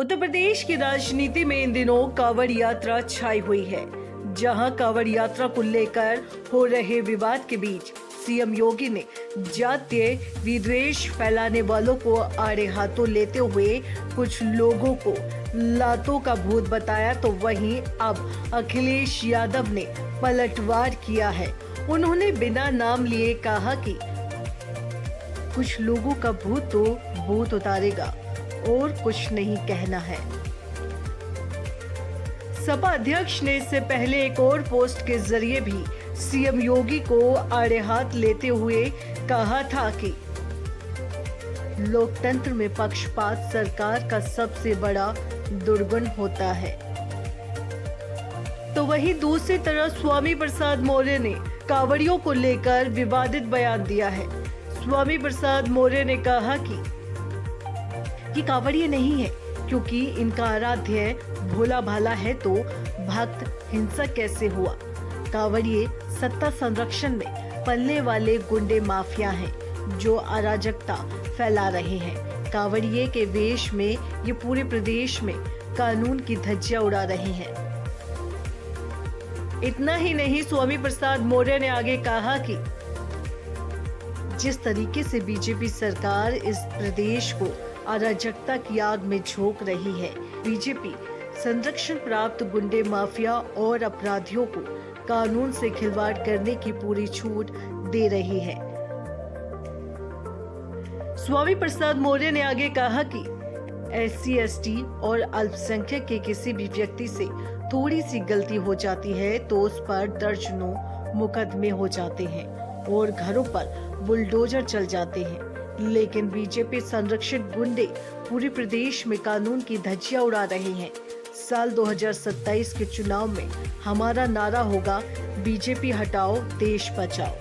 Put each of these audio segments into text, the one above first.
उत्तर प्रदेश की राजनीति में इन दिनों कांवड़ यात्रा छाई हुई है। जहां कांवड़ यात्रा को लेकर हो रहे विवाद के बीच सीएम योगी ने जातीय विद्वेष फैलाने वालों को आड़े हाथों लेते हुए कुछ लोगों को लातों का भूत बताया, तो वहीं अब अखिलेश यादव ने पलटवार किया है। उन्होंने बिना नाम लिए कहा कि कुछ लोगों का भूत तो भूत उतारेगा और कुछ नहीं कहना है। सपा अध्यक्ष ने इससे पहले एक और पोस्ट के जरिए भी सीएम योगी को आड़े हाथ लेते हुए कहा था कि लोकतंत्र में पक्षपात सरकार का सबसे बड़ा दुर्गुण होता है। तो वहीं दूसरी तरफ स्वामी प्रसाद मौर्य ने कांवड़ियों को लेकर विवादित बयान दिया है। स्वामी प्रसाद मौर्य ने कहा कि कांवड़िए नहीं है, क्योंकि इनका आराध्य भोला भाला है, तो भक्त हिंसक कैसे हुआ। कांवड़िए सत्ता संरक्षण में पलने वाले गुंडे माफिया हैं जो अराजकता फैला रहे हैं। कांवड़िए के वेश में ये पूरे प्रदेश में कानून की धज्जियां उड़ा रहे हैं। इतना ही नहीं, स्वामी प्रसाद मौर्य ने आगे कहा कि जिस तरीके से बीजेपी सरकार इस प्रदेश को अराजकता की आग में झोंक रही है, बीजेपी संरक्षण प्राप्त गुंडे माफिया और अपराधियों को कानून से खिलवाड़ करने की पूरी छूट दे रही है। स्वामी प्रसाद मौर्य ने आगे कहा कि SC, ST और अल्पसंख्यक के किसी भी व्यक्ति से थोड़ी सी गलती हो जाती है तो उस पर दर्जनों मुकदमे हो जाते हैं और घरों पर बुलडोजर चल जाते हैं। लेकिन बीजेपी संरक्षित गुंडे पूरे प्रदेश में कानून की धज्जियां उड़ा रहे हैं। साल 2027 के चुनाव में हमारा नारा होगा, बीजेपी हटाओ, देश बचाओ।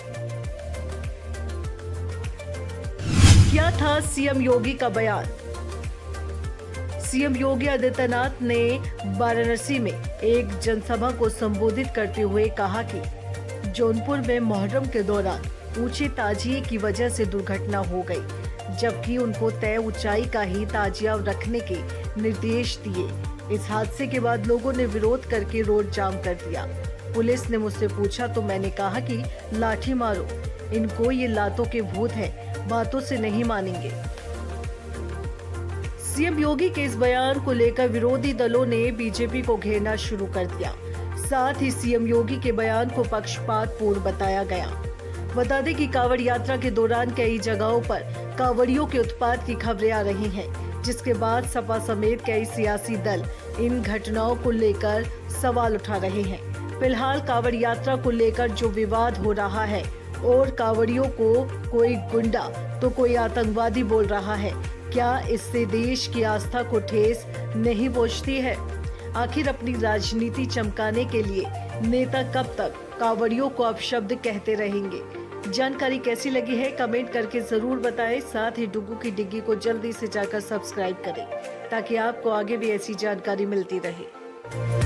क्या था सीएम योगी का बयान? सीएम योगी आदित्यनाथ ने वाराणसी में एक जनसभा को संबोधित करते हुए कहा कि जौनपुर में मुहर्रम के दौरान ऊंचे ताजिए की वजह से दुर्घटना हो गई, जबकि उनको तय ऊंचाई का ही ताजिया रखने के निर्देश दिए। इस हादसे के बाद लोगों ने विरोध करके रोड जाम कर दिया। पुलिस ने मुझसे पूछा तो मैंने कहा कि लाठी मारो, इनको ये लातों के भूत हैं, बातों से नहीं मानेंगे। सीएम योगी के इस बयान को लेकर विरोधी दलों ने बीजेपी को घेरना शुरू कर दिया। साथ ही सीएम योगी के बयान को पक्षपात पूर्ण बताया गया। बता दें कि कांवड़ यात्रा के दौरान कई जगहों पर कांवड़ियों के उत्पात की खबरें आ रही हैं, जिसके बाद सपा समेत कई सियासी दल इन घटनाओं को लेकर सवाल उठा रहे हैं। फिलहाल कांवड़ यात्रा को लेकर जो विवाद हो रहा है और कांवड़ियों को कोई गुंडा तो कोई आतंकवादी बोल रहा है, क्या इससे देश की आस्था को ठेस नहीं पहुंचती है? आखिर अपनी राजनीति चमकाने के लिए नेता कब तक कांवड़ियों को अपशब्द कहते रहेंगे? जानकारी कैसी लगी है कमेंट करके जरूर बताएं। साथ ही डुगू की डिग्गी को जल्दी से जाकर सब्सक्राइब करें ताकि आपको आगे भी ऐसी जानकारी मिलती रहे।